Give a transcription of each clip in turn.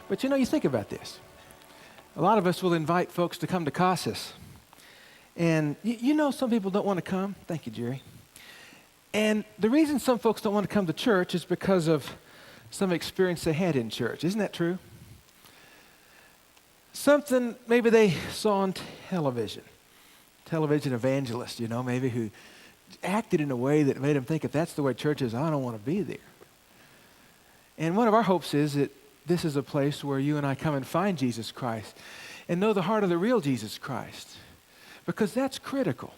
But you think about this. A lot of us will invite folks to come to Casas. And some people don't want to come. Thank you, Jerry. And the reason some folks don't want to come to church is because of some experience they had in church. Isn't that true? Something maybe they saw on television evangelist, maybe who acted in a way that made them think if that's the way church is, I don't want to be there. And one of our hopes is that this is a place where you and I come and find Jesus Christ and know the heart of the real Jesus Christ, because that's critical.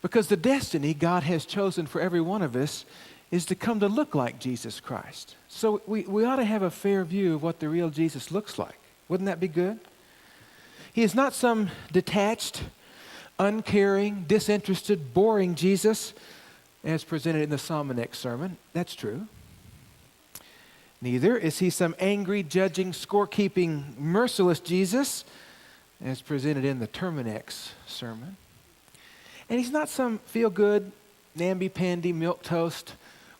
Because the destiny God has chosen for every one of us is to come to look like Jesus Christ. So we ought to have a fair view of what the real Jesus looks like. Wouldn't that be good? He is not some detached, uncaring, disinterested, boring Jesus as presented in the Salmonex sermon. That's true. Neither is he some angry, judging, scorekeeping, merciless Jesus as presented in the Terminex sermon. And he's not some feel-good, namby-pamby, milquetoast,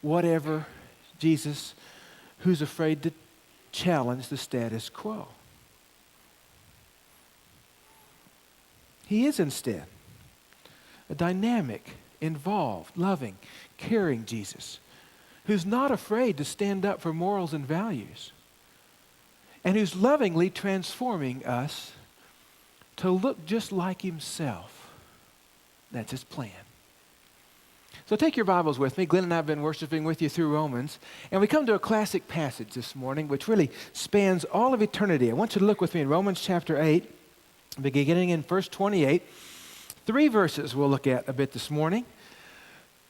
whatever Jesus who's afraid to challenge the status quo. He is instead a dynamic, involved, loving, caring Jesus who's not afraid to stand up for morals and values and who's lovingly transforming us to look just like himself. That's his plan. So take your Bibles with me. Glenn and I have been worshiping with you through Romans, and we come to a classic passage this morning which really spans all of eternity. I want you to look with me in Romans chapter 8, beginning in verse 28. 3 verses we'll look at a bit this morning.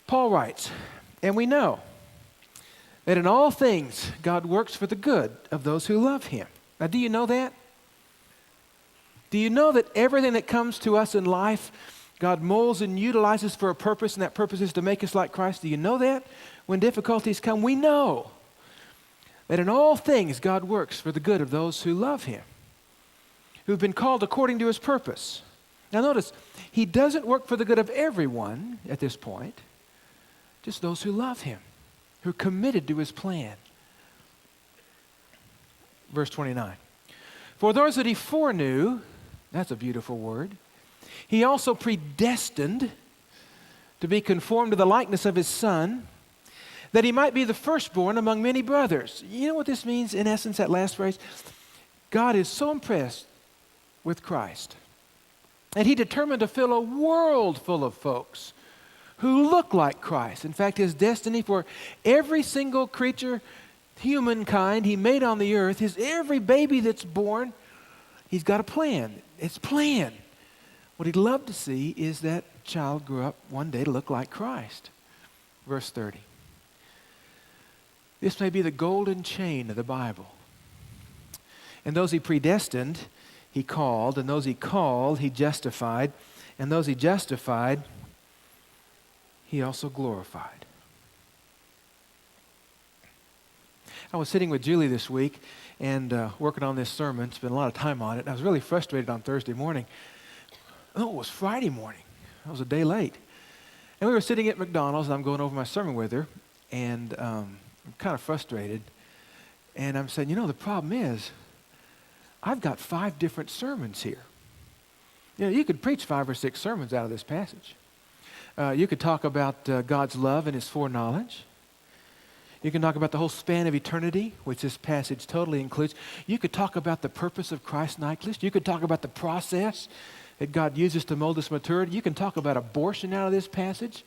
Paul writes, "And we know that in all things God works for the good of those who love him." Now, do you know that? Do you know that everything that comes to us in life, God molds and utilizes for a purpose, and that purpose is to make us like Christ? Do you know that? When difficulties come, we know that in all things God works for the good of those who love him, who've been called according to his purpose. Now notice, he doesn't work for the good of everyone at this point, just those who love him, who are committed to his plan. Verse 29. "For those that he foreknew," that's a beautiful word, "he also predestined to be conformed to the likeness of his Son, that he might be the firstborn among many brothers." You know what this means, in essence, that last phrase? God is so impressed with Christ, and he determined to fill a world full of folks who look like Christ. In fact, his destiny for every single creature, humankind he made on the earth, every baby that's born, he's got a plan. It's planned. What he'd love to see is that child grow up one day to look like Christ. Verse 30. "This may be the golden chain of the Bible. And those he predestined, he called, and those he called, he justified, and those he justified, he also glorified." I was sitting with Julie this week and working on this sermon, spent a lot of time on it. I was really frustrated on Thursday morning. Oh, it was Friday morning. I was a day late. And we were sitting at McDonald's, and I'm going over my sermon with her, and I'm kind of frustrated. And I'm saying, the problem is, I've got 5 different sermons here. You could preach 5 or 6 sermons out of this passage. You could talk about God's love and his foreknowledge. You can talk about the whole span of eternity, which this passage totally includes. You could talk about the purpose of Christ-likeness. You could talk about the process that God uses to mold us maturity. You can talk about abortion out of this passage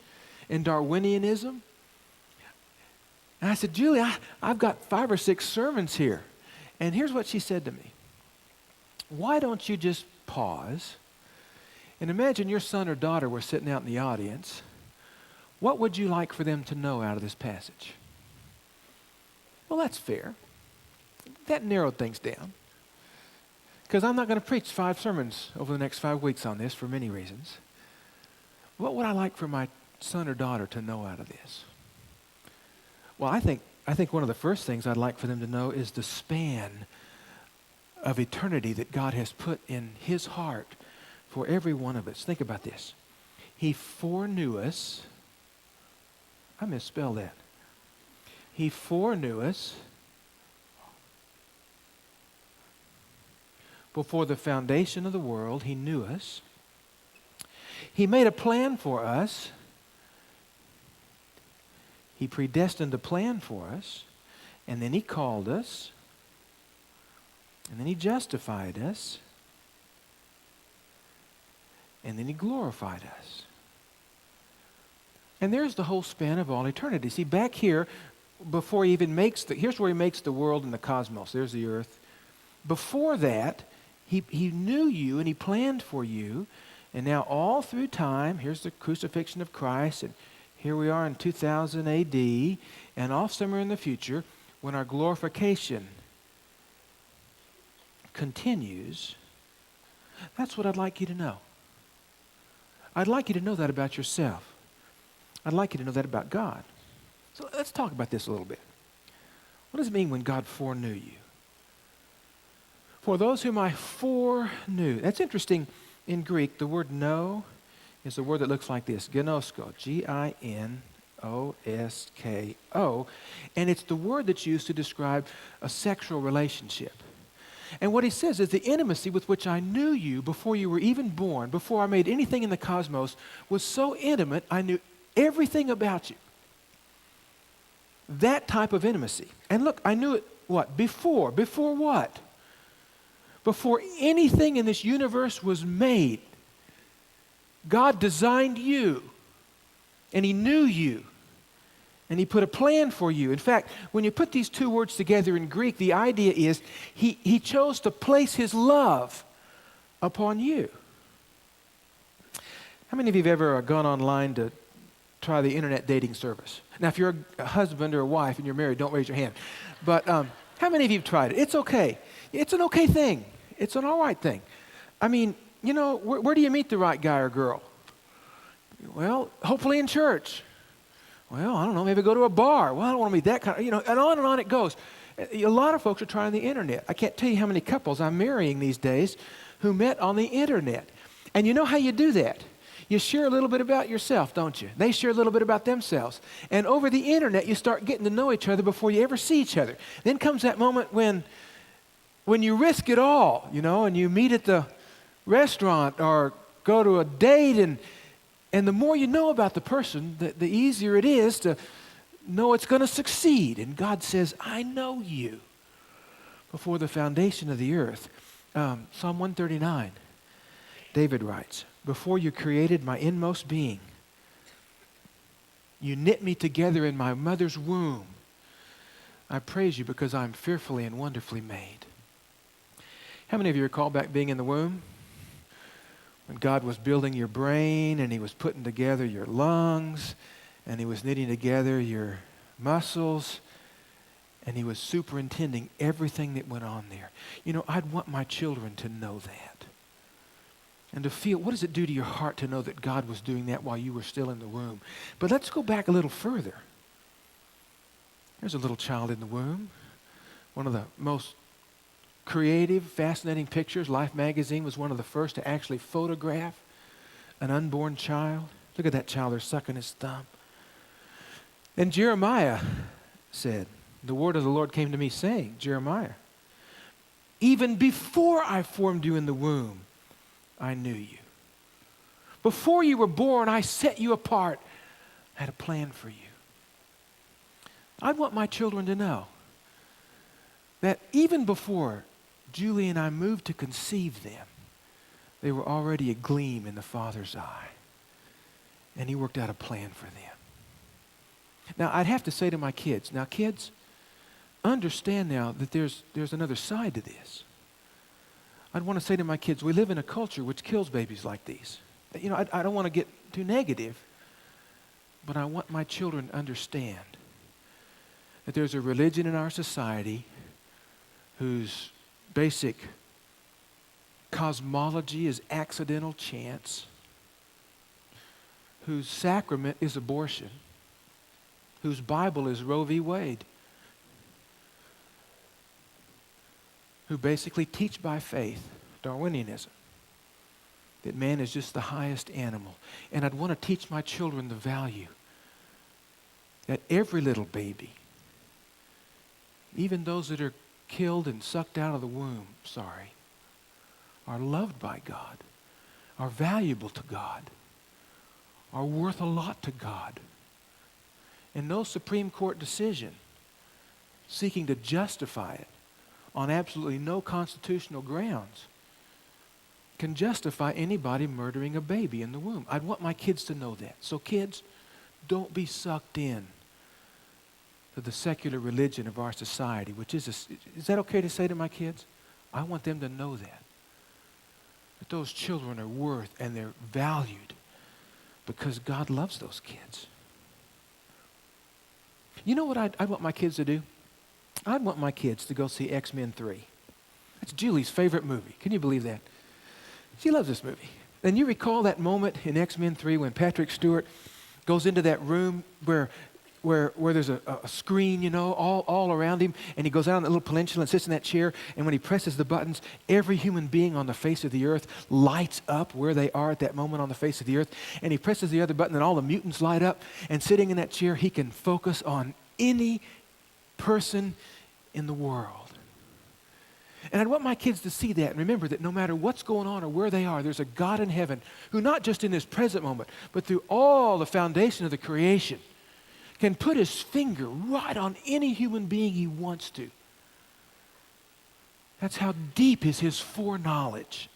and Darwinianism. And I said, "Julie, I've got 5 or 6 sermons here." And here's what she said to me. "Why don't you just pause and imagine your son or daughter were sitting out in the audience. What would you like for them to know out of this passage?" Well, that's fair. That narrowed things down. Because I'm not going to preach 5 sermons over the next 5 weeks on this for many reasons. What would I like for my son or daughter to know out of this? Well, I think one of the first things I'd like for them to know is the span of eternity that God has put in his heart for every one of us. Think about this. He foreknew us. I misspelled that. He foreknew us Before the foundation of the world, He knew us. He made a plan for us. He predestined a plan for us. And then He called us. And then He justified us. And then He glorified us. And there's the whole span of all eternity. See, back here, before He even here's where He makes the world and the cosmos. There's the earth. Before that, He knew you and He planned for you. And now all through time, here's the crucifixion of Christ. And here we are in 2000 AD. And off somewhere in the future, when our glorification continues, that's what I'd like you to know. I'd like you to know that about yourself. I'd like you to know that about God. So let's talk about this a little bit. What does it mean when God foreknew you? For those whom I foreknew. That's interesting. In Greek, the word know is a word that looks like this. Ginosko. Ginosko. And it's the word that's used to describe a sexual relationship. And what he says is the intimacy with which I knew you before you were even born, before I made anything in the cosmos, was so intimate I knew everything about you. That type of intimacy. And look, I knew it, what? Before. Before what? Before anything in this universe was made. God designed you. And He knew you. And He put a plan for you. In fact, when you put these two words together in Greek, the idea is He chose to place His love upon you. How many of you have ever gone online to try the internet dating service? Now, if you're a husband or a wife and you're married, don't raise your hand. But how many of you have tried it? It's okay. It's an okay thing. It's an all right thing. I mean, you know, where do you meet the right guy or girl? Well, hopefully in church. Well, I don't know, maybe go to a bar. Well, I don't want to meet that kind of, and on it goes. A lot of folks are trying the internet. I can't tell you how many couples I'm marrying these days who met on the internet. And you know how you do that? You share a little bit about yourself, don't you? They share a little bit about themselves. And over the internet, you start getting to know each other before you ever see each other. Then comes that moment when you risk it all, and you meet at the restaurant or go to a date, and the more you know about the person, the easier it is to know it's going to succeed. And God says, I know you before the foundation of the earth. Psalm 139, David writes, before you created my inmost being, you knit me together in my mother's womb. I praise you because I'm fearfully and wonderfully made. How many of you recall back being in the womb? When God was building your brain and He was putting together your lungs and He was knitting together your muscles and He was superintending everything that went on there. I'd want my children to know that. And to feel, what does it do to your heart to know that God was doing that while you were still in the womb? But let's go back a little further. There's a little child in the womb. One of the most creative, fascinating pictures. Life magazine was one of the first to actually photograph an unborn child. Look at that child, they're sucking his thumb. And Jeremiah said, the word of the Lord came to me saying, Jeremiah, even before I formed you in the womb, I knew you. Before you were born, I set you apart. I had a plan for you. I want my children to know that even before Julie and I moved to conceive them, they were already a gleam in the Father's eye. And He worked out a plan for them. Now, I'd have to say to my kids, now kids, understand now that there's another side to this. I'd want to say to my kids, we live in a culture which kills babies like these. I don't want to get too negative, but I want my children to understand that there's a religion in our society whose basic cosmology is accidental chance, whose sacrament is abortion, whose Bible is Roe v. Wade, who basically teach by faith Darwinianism, that man is just the highest animal. And I'd want to teach my children the value that every little baby, even those that are killed and sucked out of the womb, are loved by God, are valuable to God, are worth a lot to God. And no Supreme Court decision seeking to justify it on absolutely no constitutional grounds can justify anybody murdering a baby in the womb. I'd want my kids to know that. So kids, don't be sucked in to the secular religion of our society, which is that okay to say to my kids? I want them to know that those children are worth and they're valued because God loves those kids. You know what I'd want my kids to do? I'd want my kids to go see X-Men 3. That's Julie's favorite movie. Can you believe that? She loves this movie. And you recall that moment in X-Men 3 when Patrick Stewart goes into that room where there's a screen, you know, all around him, and he goes out on that little peninsula and sits in that chair, and when he presses the buttons, every human being on the face of the earth lights up where they are at that moment on the face of the earth, and he presses the other button and all the mutants light up, and sitting in that chair, he can focus on any person in the world. And I'd want my kids to see that and remember that no matter what's going on or where they are, there's a God in heaven who not just in this present moment, but through all the foundation of the creation, can put his finger right on any human being he wants to. That's how deep is his foreknowledge.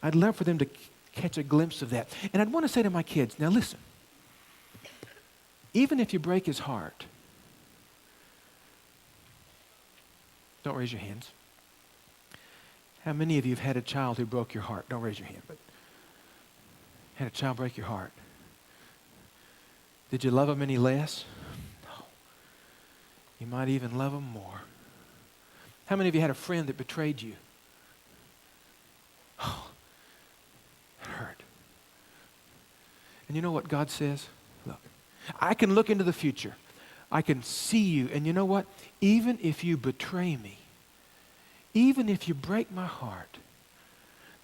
I'd love for them to catch a glimpse of that. And I'd want to say to my kids, now listen, even if you break his heart, don't raise your hands. How many of you have had a child who broke your heart? Don't raise your hand, but had a child break your heart. Did you love them any less? No. You might even love them more. How many of you had a friend that betrayed you? Oh, it hurt. And you know what God says? Look, I can look into the future. I can see you. And you know what? Even if you betray me, even if you break my heart,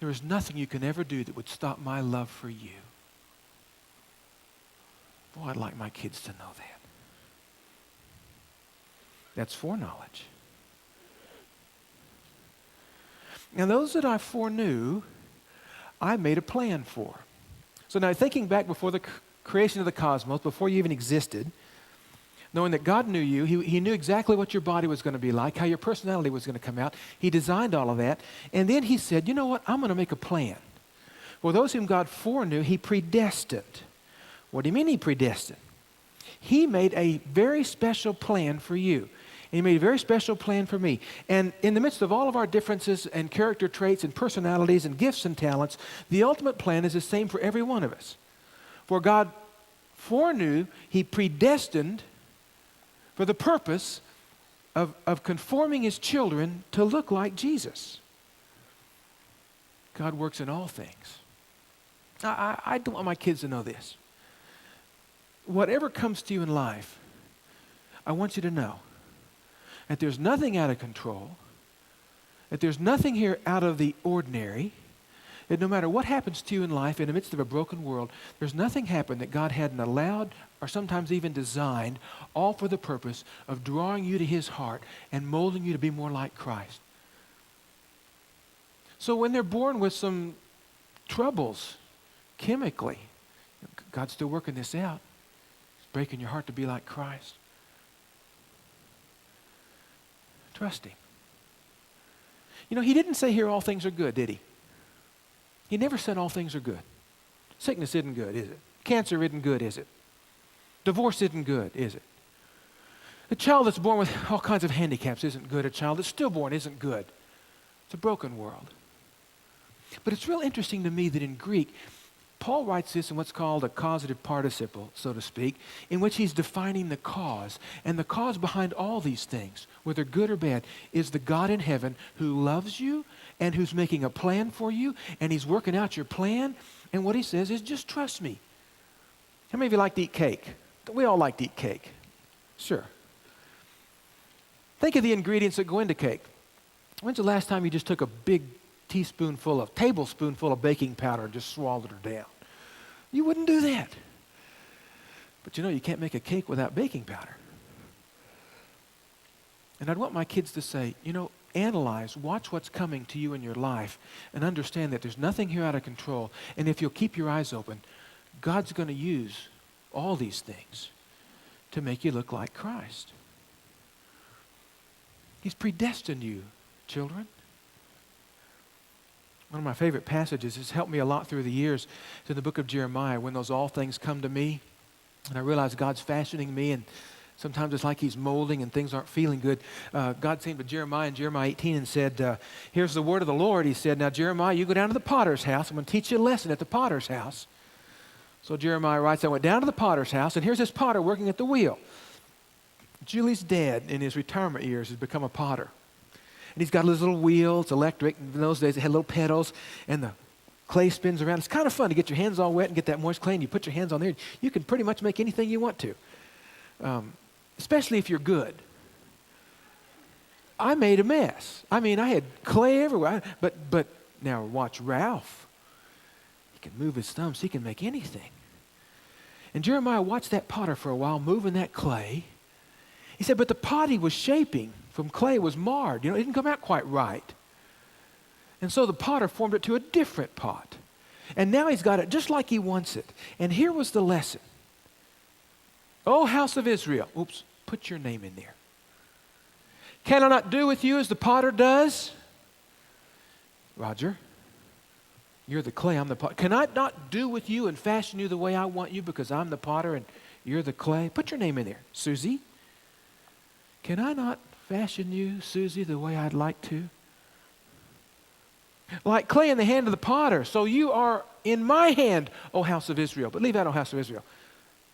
there is nothing you can ever do that would stop my love for you. Boy, I'd like my kids to know that. That's foreknowledge. Now, those that I foreknew, I made a plan for. So now, thinking back before the creation of the cosmos, before you even existed, knowing that God knew you, he knew exactly what your body was going to be like, how your personality was going to come out. He designed all of that. And then he said, you know what? I'm going to make a plan. Well, those whom God foreknew, he predestined. What do you mean he predestined? He made a very special plan for you. And he made a very special plan for me. And in the midst of all of our differences and character traits and personalities and gifts and talents, the ultimate plan is the same for every one of us. For God foreknew, he predestined for the purpose of conforming his children to look like Jesus. God works in all things. I don't want my kids to know this. Whatever comes to you in life, I want you to know that there's nothing out of control, that there's nothing here out of the ordinary, that no matter what happens to you in life in the midst of a broken world, there's nothing happened that God hadn't allowed or sometimes even designed, all for the purpose of drawing you to his heart and molding you to be more like Christ. So when they're born with some troubles chemically, God's still working this out. He's breaking your heart to be like Christ. Trust him. You know, he didn't say here all things are good, did he? He never said all things are good. Sickness isn't good, is it? Cancer isn't good, is it? Divorce isn't good, is it? A child that's born with all kinds of handicaps isn't good. A child that's stillborn isn't good. It's a broken world. But it's real interesting to me that in Greek, Paul writes this in what's called a causative participle, so to speak, in which he's defining the cause. And the cause behind all these things, whether good or bad, is the God in heaven who loves you and who's making a plan for you, and he's working out your plan. And what he says is, just trust me. How many of you like to eat cake? We all like to eat cake. Sure. Think of the ingredients that go into cake. When's the last time you just took a big tablespoonful of baking powder and just swallowed her down? You wouldn't do that. But you know, you can't make a cake without baking powder. And I'd want my kids to say, you know, analyze, watch what's coming to you in your life, and understand that there's nothing here out of control. And if you'll keep your eyes open, God's going to use all these things to make you look like Christ. He's predestined you, children. One of my favorite passages has helped me a lot through the years. It's in the book of Jeremiah, when those all things come to me, and I realize God's fashioning me, and sometimes it's like He's molding and things aren't feeling good. God came to Jeremiah in Jeremiah 18 and said, here's the word of the Lord. He said, now Jeremiah, you go down to the potter's house. I'm going to teach you a lesson at the potter's house. So Jeremiah writes, I went down to the potter's house, and here's this potter working at the wheel. Julie's dad, in his retirement years, has become a potter. And he's got his little wheel. It's electric. In those days, it had little pedals, and the clay spins around. It's kind of fun to get your hands all wet and get that moist clay, and you put your hands on there. You can pretty much make anything you want to, especially if you're good. I made a mess. I mean, I had clay everywhere. But now watch Ralph. He can move his thumbs. He can make anything. And Jeremiah watched that potter for a while moving that clay. He said, but the pot he was shaping from clay was marred. It didn't come out quite right. And so the potter formed it to a different pot. And now he's got it just like he wants it. And here was the lesson. O house of Israel. Oops, put your name in there. Can I not do with you as the potter does? Roger, you're the clay, I'm the potter. Can I not do with you and fashion you the way I want you because I'm the potter and you're the clay? Put your name in there. Susie. Can I not fashion you, Susie, the way I'd like to? Like clay in the hand of the potter, so you are in my hand, O house of Israel. But leave out O house of Israel.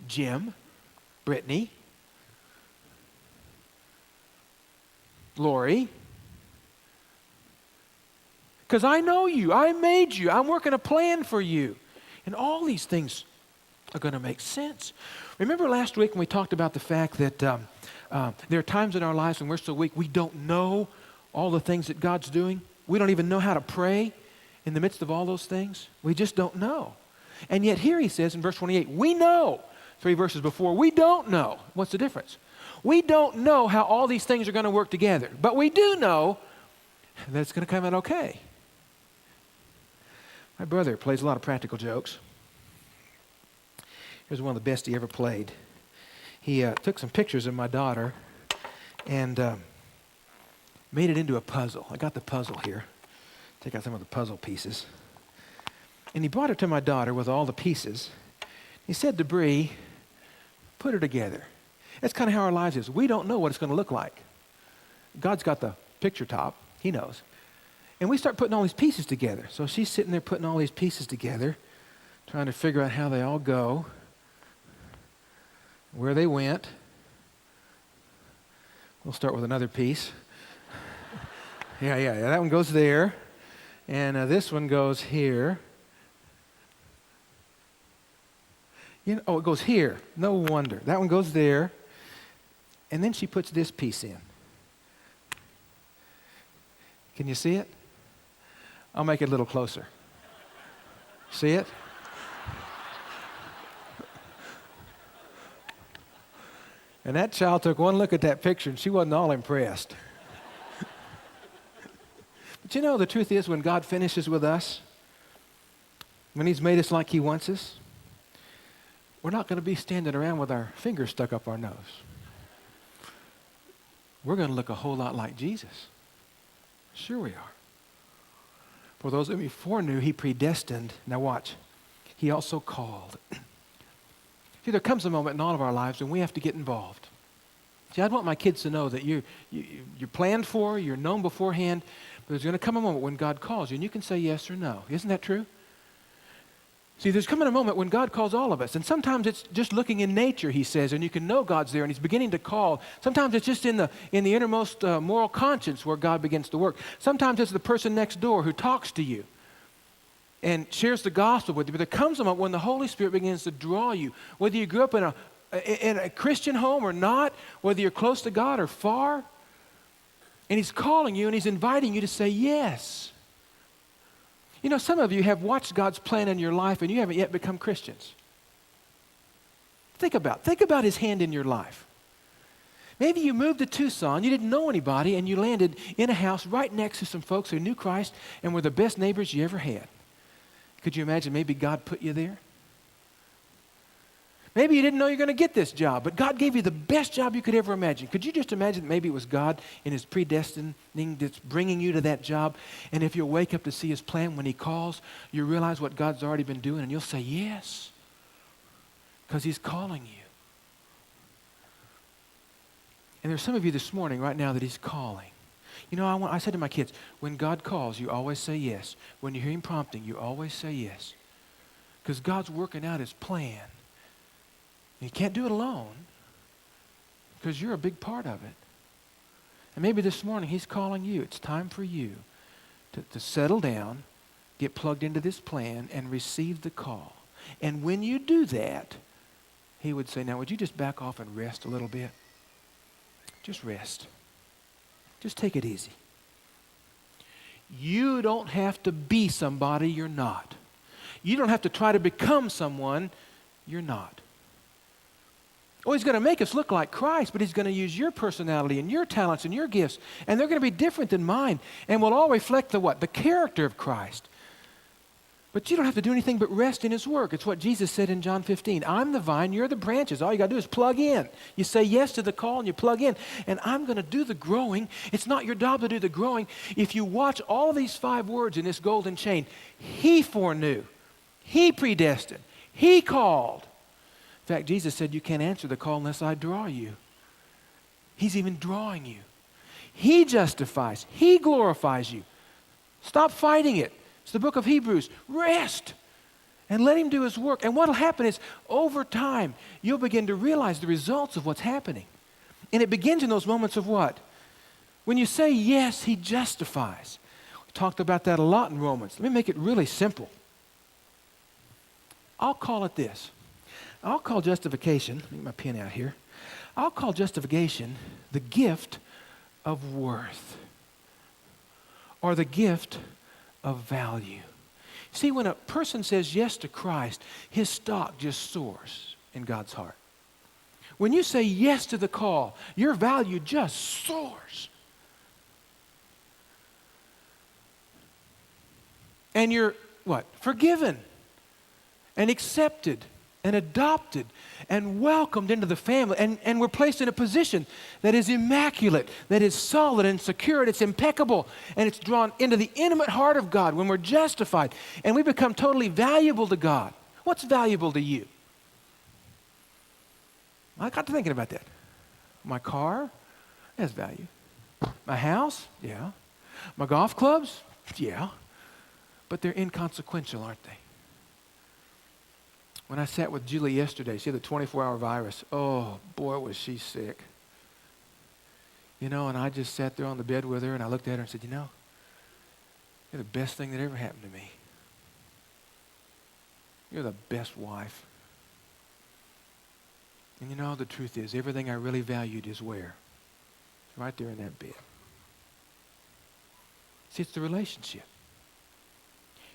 Jim, Brittany, Lori. Because I know you. I made you. I'm working a plan for you. And all these things are going to make sense. Remember last week when we talked about the fact that there are times in our lives when we're so weak, we don't know all the things that God's doing. We don't even know how to pray in the midst of all those things. We just don't know. And yet here he says in verse 28, we know. 3 verses before, we don't know. What's the difference? We don't know how all these things are going to work together. But we do know that it's going to come out okay. My brother plays a lot of practical jokes. Here's one of the best he ever played. He took some pictures of my daughter and made it into a puzzle. I got the puzzle here. Take out some of the puzzle pieces. And he brought it to my daughter with all the pieces. He said to Bree, put her together. That's kind of how our lives is. We don't know what it's going to look like. God's got the picture top. He knows. And we start putting all these pieces together. So she's sitting there putting all these pieces together, trying to figure out how they all go, where they went. We'll start with another piece. Yeah, that one goes there. And this one goes here. It goes here. No wonder. That one goes there. And then she puts this piece in. Can you see it? I'll make it a little closer. See it? And that child took one look at that picture and she wasn't all impressed. But the truth is when God finishes with us, when He's made us like He wants us, we're not going to be standing around with our fingers stuck up our nose. We're going to look a whole lot like Jesus. Sure we are. For those whom He foreknew, He predestined. Now watch. He also called. See, there comes a moment in all of our lives when we have to get involved. See, I'd want my kids to know that you're planned for, you're known beforehand, but there's going to come a moment when God calls you, and you can say yes or no. Isn't that true? See, there's coming a moment when God calls all of us, and sometimes it's just looking in nature, He says, and you can know God's there, and He's beginning to call. Sometimes it's just in the innermost moral conscience where God begins to work. Sometimes it's the person next door who talks to you and shares the gospel with you. But there comes a moment when the Holy Spirit begins to draw you, whether you grew up in a Christian home or not, whether you're close to God or far, and He's calling you and He's inviting you to say yes. Some of you have watched God's plan in your life and you haven't yet become Christians. Think about His hand in your life. Maybe you moved to Tucson, you didn't know anybody, and you landed in a house right next to some folks who knew Christ and were the best neighbors you ever had. Could you imagine maybe God put you there? Maybe you didn't know you were going to get this job, but God gave you the best job you could ever imagine. Could you just imagine that maybe it was God in His predestining that's bringing you to that job, and if you'll wake up to see His plan when He calls, you realize what God's already been doing, and you'll say yes, because He's calling you. And there's some of you this morning right now that He's calling. You know, I said to my kids, when God calls, you always say yes. When you hear Him prompting, you always say yes. Because God's working out His plan. And you can't do it alone because you're a big part of it. And maybe this morning He's calling you. It's time for you to settle down, get plugged into this plan, and receive the call. And when you do that, He would say, now would you just back off and rest a little bit? Just rest. Just take it easy. You don't have to be somebody you're not. You don't have to try to become someone you're not. Oh, He's going to make us look like Christ, but He's going to use your personality and your talents and your gifts, and they're going to be different than mine, and will all reflect the what? The character of Christ. But you don't have to do anything but rest in His work. It's what Jesus said in John 15. I'm the vine, you're the branches. All you got to do is plug in. You say yes to the call and you plug in. And I'm going to do the growing. It's not your job to do the growing. If you watch all these 5 words in this golden chain, He foreknew, He predestined, He called. In fact, Jesus said you can't answer the call unless I draw you. He's even drawing you. He justifies. He glorifies you. Stop fighting it. It's the book of Hebrews. Rest and let Him do His work. And what will happen is over time, you'll begin to realize the results of what's happening. And it begins in those moments of what? When you say yes, He justifies. We talked about that a lot in Romans. Let me make it really simple. I'll call it this. I'll call justification, let me get my pen out here. I'll call justification the gift of worth or the gift of value. See, when a person says yes to Christ, his stock just soars in God's heart. When you say yes to the call, your value just soars. And you're, what? Forgiven and accepted and adopted and welcomed into the family. And we're placed in a position that is immaculate, that is solid and secure, and it's impeccable, and it's drawn into the intimate heart of God when we're justified, and we become totally valuable to God. What's valuable to you? I got to thinking about that. My car has value. My house, yeah. My golf clubs, yeah. But they're inconsequential, aren't they? When I sat with Julie yesterday, she had the 24-hour virus. Oh, boy, was she sick. You know, and I just sat there on the bed with her, and I looked at her and said, you know, you're the best thing that ever happened to me. You're the best wife. And you know, the truth is, everything I really valued is where? Right there in that bed. See, it's the relationship.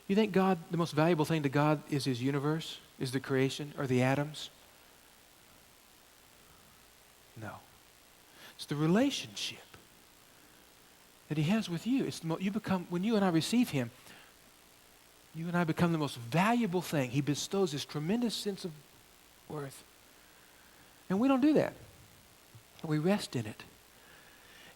You think God, the most valuable thing to God is His universe, is the creation, or the atoms? No. It's the relationship that He has with you. It's you become, when you and I receive Him, you and I become the most valuable thing. He bestows this tremendous sense of worth. And we don't do that. We rest in it.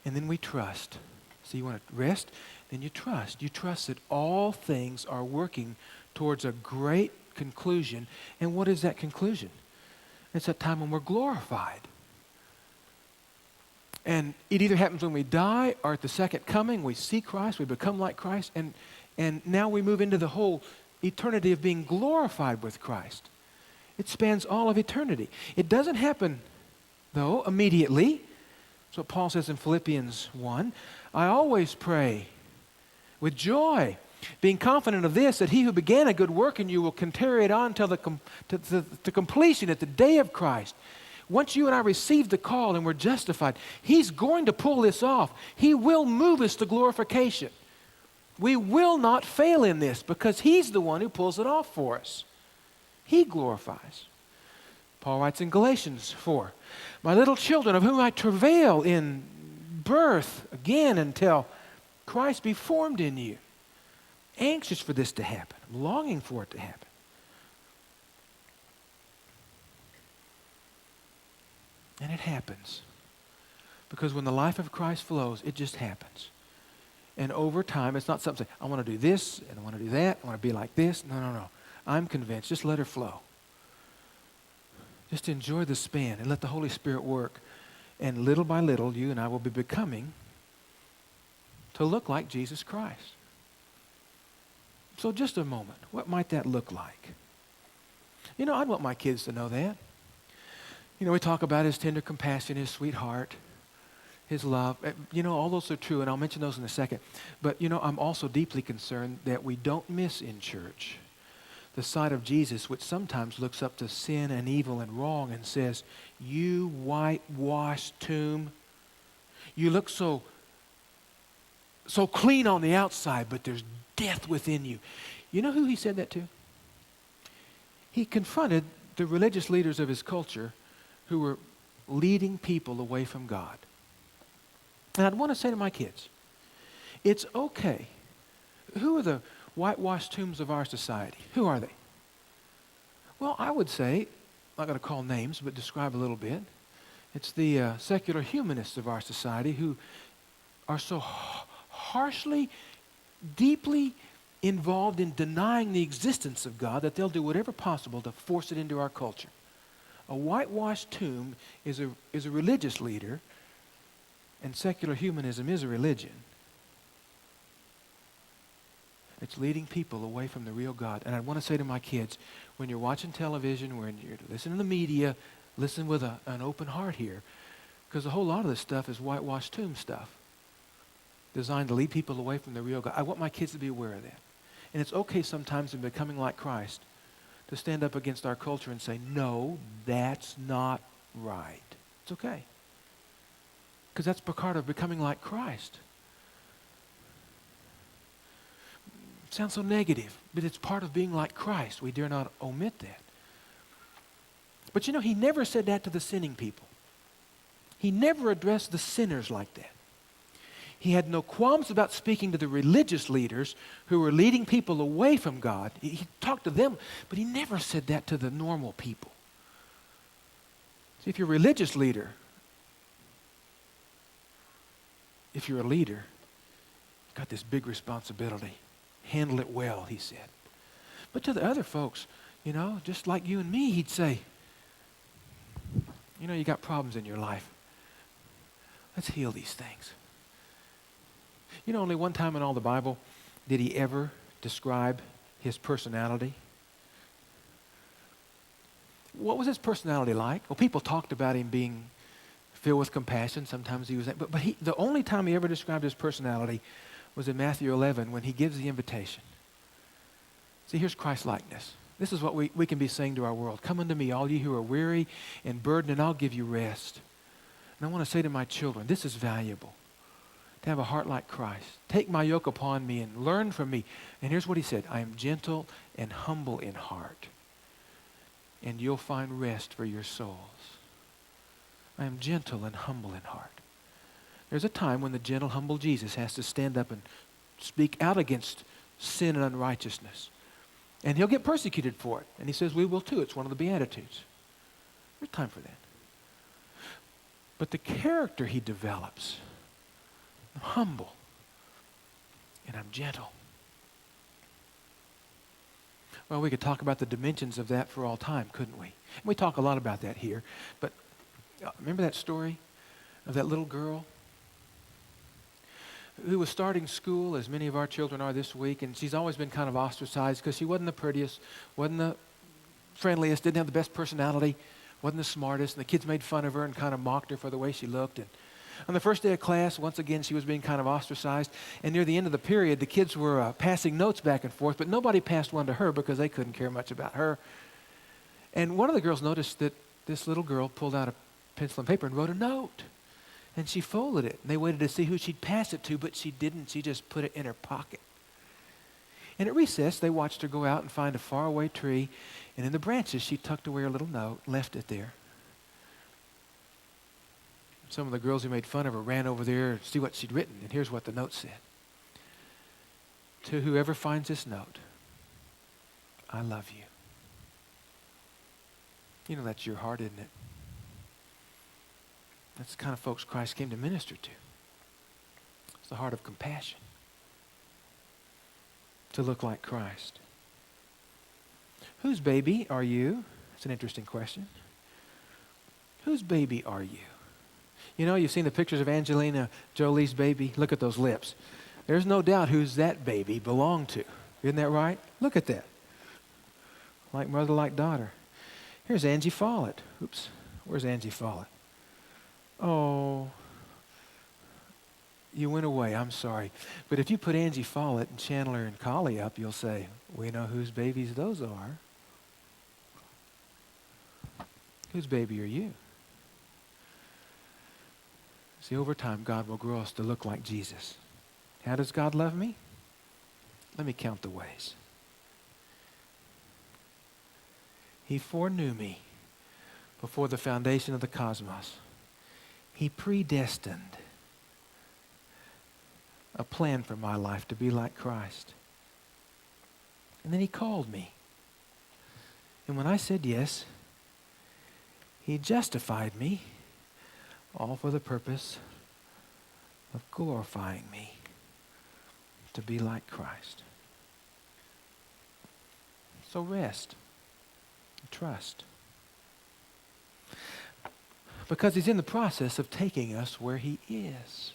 And then we trust. So you want to rest, then you trust. You trust that all things are working towards a great conclusion. And what is that conclusion? It's that time when we're glorified. And it either happens when we die or at the second coming, we see Christ, we become like Christ, and now we move into the whole eternity of being glorified with Christ. It spans all of eternity. It doesn't happen, though, immediately. That's what Paul says in Philippians 1. I always pray with joy, being confident of this, that He who began a good work in you will carry it on till to completion at the day of Christ. Once you and I receive the call and we're justified, He's going to pull this off. He will move us to glorification. We will not fail in this because He's the one who pulls it off for us. He glorifies. Paul writes in Galatians 4, My little children, of whom I travail in birth again until Christ be formed in you. Anxious for this to happen. Longing for it to happen. And it happens. Because when the life of Christ flows, it just happens. And over time, it's not something, I want to do this, and I want to do that, I want to be like this. No. I'm convinced. Just let her flow. Just enjoy the span and let the Holy Spirit work. And little by little, you and I will be becoming to look like Jesus Christ. So just a moment. What might that look like? You know, I'd want my kids to know that. You know, we talk about his tender compassion, his sweet heart, his love. You know, all those are true, and I'll mention those in a second. But, you know, I'm also deeply concerned that we don't miss in church the side of Jesus, which sometimes looks up to sin and evil and wrong and says, you whitewashed tomb, you look so clean on the outside, but there's death within you. You know who he said that to? He confronted the religious leaders of his culture who were leading people away from God. And I'd want to say to my kids, it's okay. Who are the whitewashed tombs of our society? Who are they? Well, I would say, I'm not going to call names, but describe a little bit. It's the secular humanists of our society who are so harshly, deeply involved in denying the existence of God that they'll do whatever possible to force it into our culture. A whitewashed tomb is a religious leader, and secular humanism is a religion. It's leading people away from the real God. And I want to say to my kids, when you're watching television, when you're listening to the media, listen with an open heart here. Because a whole lot of this stuff is whitewashed tomb stuff, designed to lead people away from the real God. I want my kids to be aware of that. And it's okay sometimes in becoming like Christ to stand up against our culture and say, no, that's not right. It's okay. Because that's part of becoming like Christ. It sounds so negative, but it's part of being like Christ. We dare not omit that. But you know, he never said that to the sinning people. He never addressed the sinners like that. He had no qualms about speaking to the religious leaders who were leading people away from God. He talked to them, but he never said that to the normal people. See, if you're a religious leader, if you're a leader, you've got this big responsibility. Handle it well, he said. But to the other folks, you know, just like you and me, he'd say, you know, you got problems in your life. Let's heal these things. You know, only one time in all the Bible did he ever describe his personality. What was his personality like? Well, people talked about him being filled with compassion. Sometimes he was, but the only time he ever described his personality was in Matthew 11 when he gives the invitation. See, here's Christ-likeness. This is what we can be saying to our world. Come unto me, all you who are weary and burdened, and I'll give you rest. And I want to say to my children, this is valuable, to have a heart like Christ. Take my yoke upon me and learn from me. And here's what he said, I am gentle and humble in heart, and you'll find rest for your souls. I am gentle and humble in heart. There's a time when the gentle, humble Jesus has to stand up and speak out against sin and unrighteousness. And he'll get persecuted for it. And he says we will too. It's one of the Beatitudes. There's time for that. But the character he develops, I'm humble and I'm gentle. Well, we could talk about the dimensions of that for all time, couldn't we? And we talk a lot about that here. But remember that story of that little girl who was starting school, as many of our children are this week, and she's always been kind of ostracized because she wasn't the prettiest, wasn't the friendliest, didn't have the best personality, wasn't the smartest, and the kids made fun of her and kind of mocked her for the way she looked. And on the first day of class, once again, she was being kind of ostracized, and near the end of the period, the kids were passing notes back and forth, but nobody passed one to her because they couldn't care much about her. And one of the girls noticed that this little girl pulled out a pencil and paper and wrote a note. And she folded it. And they waited to see who she'd pass it to, but she didn't. She just put it in her pocket. And at recess, they watched her go out and find a faraway tree. And in the branches, she tucked away her little note, left it there. Some of the girls who made fun of her ran over there to see what she'd written, and here's what the note said. To whoever finds this note, I love you. You know, that's your heart, isn't it? That's the kind of folks Christ came to minister to. It's the heart of compassion. To look like Christ. Whose baby are you? That's an interesting question. Whose baby are you? You know, you've seen the pictures of Angelina Jolie's baby. Look at those lips. There's no doubt who's that baby belonged to. Isn't that right? Look at that. Like mother, like daughter. Here's Angie Follett. Oops. Where's Angie Follett? Oh, you went away. I'm sorry. But if you put Angie Follett and Chandler and Collie up, you'll say, we know whose babies those are. Whose baby are you? See, over time, God will grow us to look like Jesus. How does God love me? Let me count the ways. He foreknew me before the foundation of the cosmos. He predestined a plan for my life to be like Christ. And then he called me. And when I said yes, he justified me, all for the purpose of glorifying me to be like Christ. So rest, trust. Because he's in the process of taking us where he is.